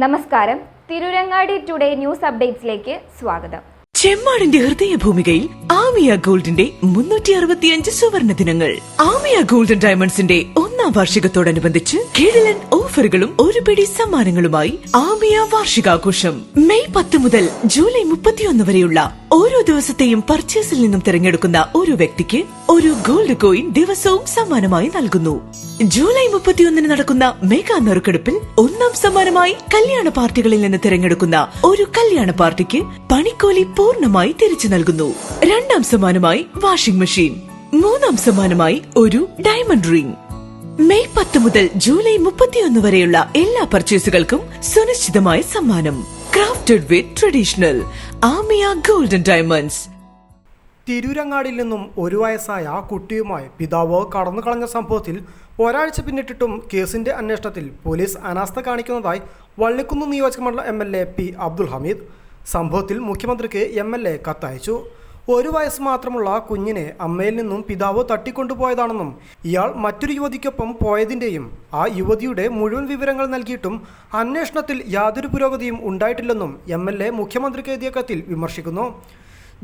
നമസ്കാരം. Tirurangadi today news അപ്ഡേറ്റ്സിലേക്ക് സ്വാഗതം. ചെമ്മാടിന്റെ ഹൃദയഭൂമികയിൽ ആമിയ ഗോൾഡിന്റെ 365 സുവർണ ദിനങ്ങൾ. ആമിയ ഗോൾഡൻ ഡയമണ്ട്സിന്റെ 1ാം വാർഷികത്തോടനുബന്ധിച്ച് കിടിലൻ ഓഫറുകളും ഒരു പിടി സമ്മാനങ്ങളുമായി ആമിയ വാർഷികാഘോഷം മെയ് 10 മുതൽ ജൂലൈ 31 വരെയുള്ള ഓരോ ദിവസത്തെയും പർച്ചേസിൽ നിന്നും തിരഞ്ഞെടുക്കുന്ന ഒരു വ്യക്തിക്ക് ഒരു ഗോൾഡ് കോയിൻ ദിവസവും സമ്മാനമായി നൽകുന്നു. ജൂലൈ 31 നടക്കുന്ന മെഗാ നറുക്കെടുപ്പിൽ 1ാം സമ്മാനമായി കല്യാണ പാർട്ടികളിൽ നിന്ന് തിരഞ്ഞെടുക്കുന്ന ഒരു കല്യാണ പാർട്ടിക്ക് പണിക്കൂലി പൂർണ്ണമായി തിരിച്ചു നൽകുന്നു. 2ാം സമ്മാനമായി വാഷിംഗ് മെഷീൻ, 3ാം സമ്മാനമായി ഒരു ഡയമണ്ട് റിംഗ്. മെയ് 10 മുതൽ ജൂലൈ 31 വരെയുള്ള എല്ലാ പർച്ചേസുകൾക്കും സുനിശ്ചിതമായ സമ്മാനം. ക്രാഫ്റ്റഡ് വിത്ത് ട്രഡീഷണൽ ആമിയ ഗോൾഡൻ ഡയമണ്ട്സ്. തിരൂരങ്ങാടിയിൽ നിന്നും ഒരു വയസ്സായ കുട്ടിയുമായി പിതാവ് കടന്നു കളഞ്ഞ സംഭവത്തിൽ ഒരാഴ്ച പിന്നിട്ടിട്ടും കേസിന്റെ അന്വേഷണത്തിൽ പോലീസ് അനാസ്ഥ കാണിക്കുന്നതായി വള്ളിക്കുന്ന് നിയോജകമണ്ഡലം MLA P. അബ്ദുൽ ഹമീദ്. സംഭവത്തിൽ മുഖ്യമന്ത്രിക്ക് MLA കത്തയച്ചു. ഒരു വയസ്സ് മാത്രമുള്ള കുഞ്ഞിനെ അമ്മയിൽ നിന്നും പിതാവ് തട്ടിക്കൊണ്ടുപോയതാണെന്നും ഇയാൾ മറ്റൊരു യുവതിക്കൊപ്പം പോയതിൻ്റെയും ആ യുവതിയുടെ മുഴുവൻ വിവരങ്ങൾ നൽകിയിട്ടും അന്വേഷണത്തിൽ യാതൊരു പുരോഗതിയും ഉണ്ടായിട്ടില്ലെന്നും MLA മുഖ്യമന്ത്രിക്ക് എഴുതിയ കത്തിൽ വിമർശിക്കുന്നു.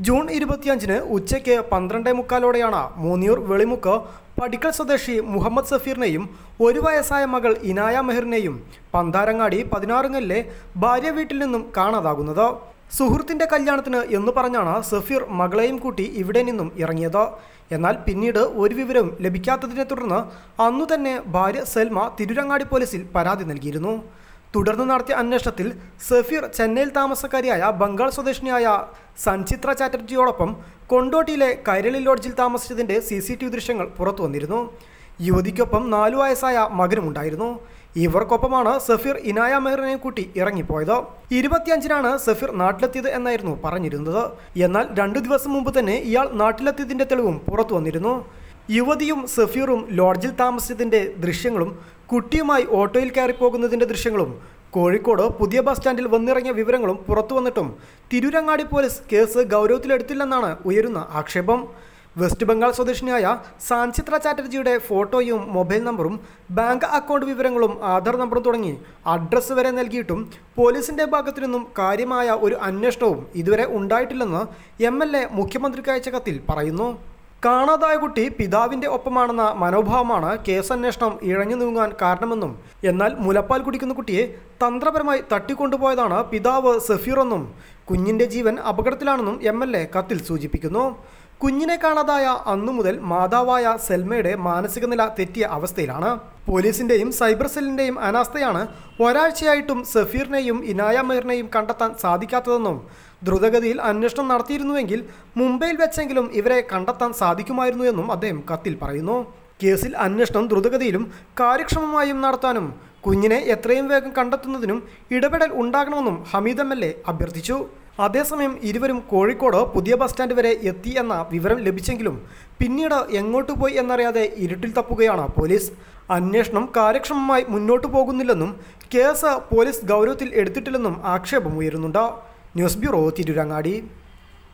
ജൂൺ 25 ഉച്ചയ്ക്ക് 12:45 മൂന്നിയൂർ വെളിമുക്ക് പടിക്കൽ സ്വദേശി മുഹമ്മദ് സഫീറിനെയും ഒരു വയസ്സായ മകൾ ഇനായ മെഹറിനെയും പന്താരങ്ങാടി 16 ഭാര്യ വീട്ടിൽ നിന്നും കാണാതാകുന്നത്. സുഹൃത്തിൻ്റെ കല്യാണത്തിന് എന്ന് പറഞ്ഞാണ് സഫീർ മകളെയും കൂട്ടി ഇവിടെ നിന്നും ഇറങ്ങിയത്. എന്നാൽ പിന്നീട് ഒരു വിവരവും ലഭിക്കാത്തതിനെ തുടർന്ന് അന്നു തന്നെ ഭാര്യ സൽമ തിരൂരങ്ങാടി പോലീസിൽ പരാതി നൽകിയിരുന്നു. തുടർന്ന് നടത്തിയ അന്വേഷണത്തിൽ സഫീർ ചെന്നൈയിൽ താമസക്കാരിയായ ബംഗാൾ സ്വദേശിനിയായ സൻചിത്ര ചാറ്റർജിയോടൊപ്പം കൊണ്ടോട്ടിയിലെ കൈരളി ലോഡ്ജിൽ താമസിച്ചതിൻ്റെ CCTV ദൃശ്യങ്ങൾ പുറത്തു വന്നിരുന്നു. യുവതിക്കൊപ്പം 4 വയസ്സായ മകനുമുണ്ടായിരുന്നു. ഇവർക്കൊപ്പമാണ് സഫീർ ഇനായ മെഹറിനെ കൂട്ടി ഇറങ്ങിപ്പോയത്. 25 സഫീർ നാട്ടിലെത്തിയത് എന്നായിരുന്നു പറഞ്ഞിരുന്നത്. എന്നാൽ 2 ദിവസം മുമ്പ് തന്നെ ഇയാൾ നാട്ടിലെത്തിയതിൻ്റെ തെളിവും പുറത്തു വന്നിരുന്നു. യുവതിയും സഫീറും ലോഡ്ജിൽ താമസിച്ചതിൻ്റെ ദൃശ്യങ്ങളും കുട്ടിയുമായി ഓട്ടോയിൽ കയറിപ്പോകുന്നതിൻ്റെ ദൃശ്യങ്ങളും കോഴിക്കോട് പുതിയ ബസ് സ്റ്റാൻഡിൽ വന്നിറങ്ങിയ വിവരങ്ങളും പുറത്തു വന്നിട്ടും തിരൂരങ്ങാടി പോലീസ് കേസ് ഗൗരവത്തിലെടുത്തില്ലെന്നാണ് ഉയരുന്ന ആക്ഷേപം. വെസ്റ്റ് ബംഗാൾ സ്വദേശിനിയായ സാൻചിത്ര ചാറ്റർജിയുടെ ഫോട്ടോയും മൊബൈൽ നമ്പറും ബാങ്ക് അക്കൗണ്ട് വിവരങ്ങളും ആധാർ നമ്പറും തുടങ്ങി അഡ്രസ്സ് വരെ നൽകിയിട്ടും പോലീസിൻ്റെ ഭാഗത്തു നിന്നും കാര്യമായ ഒരു അന്വേഷണവും ഇതുവരെ ഉണ്ടായിട്ടില്ലെന്ന് MLA മുഖ്യമന്ത്രിക്ക് അയച്ച കത്തിൽ പറയുന്നു. കാണാതായ കുട്ടി പിതാവിൻ്റെ ഒപ്പമാണെന്ന മനോഭാവമാണ് കേസന്വേഷണം ഇഴഞ്ഞു നീങ്ങാൻ കാരണമെന്നും എന്നാൽ മുലപ്പാൽ കുടിക്കുന്ന കുട്ടിയെ തന്ത്രപരമായി തട്ടിക്കൊണ്ടുപോയതാണ് പിതാവ് സഫീറെന്നും കുഞ്ഞിൻ്റെ ജീവൻ അപകടത്തിലാണെന്നും MLA കത്തിൽ സൂചിപ്പിക്കുന്നു. കുഞ്ഞിനെ കാണാതായ അന്നു മുതൽ മാതാവായ സെൽമയുടെ മാനസിക നില തെറ്റിയ അവസ്ഥയിലാണ്. പോലീസിൻ്റെയും സൈബർ സെല്ലിൻ്റെയും അനാസ്ഥയാണ് ഒരാഴ്ചയായിട്ടും സഫീറിനെയും ഇനായ മെഹറിനെയും കണ്ടെത്താൻ സാധിക്കാത്തതെന്നും ദ്രുതഗതിയിൽ അന്വേഷണം നടത്തിയിരുന്നുവെങ്കിൽ മുംബൈയിൽ വെച്ചെങ്കിലും ഇവരെ കണ്ടെത്താൻ സാധിക്കുമായിരുന്നു എന്നും അദ്ദേഹം കത്തിൽ പറയുന്നു. കേസിൽ അന്വേഷണം ദ്രുതഗതിയിലും കാര്യക്ഷമമായും നടത്താനും കുഞ്ഞിനെ എത്രയും വേഗം കണ്ടെത്തുന്നതിനും ഇടപെടൽ ഉണ്ടാകണമെന്നും ഹമീദ് MLA അഭ്യർത്ഥിച്ചു. അതേസമയം ഇരുവരും കോഴിക്കോട് പുതിയ ബസ് സ്റ്റാൻഡ് വരെ എത്തി എന്ന വിവരം ലഭിച്ചെങ്കിലും പിന്നീട് എങ്ങോട്ട് പോയി എന്നറിയാതെ ഇരുട്ടിൽ തപ്പുകയാണ് പോലീസ്. അന്വേഷണം കാര്യക്ഷമമായി മുന്നോട്ടു പോകുന്നില്ലെന്നും കേസ് പോലീസ് ഗൗരവത്തിൽ എടുത്തിട്ടില്ലെന്നും ആക്ഷേപം ഉയരുന്നുണ്ട്. News bureau Tirurangadi.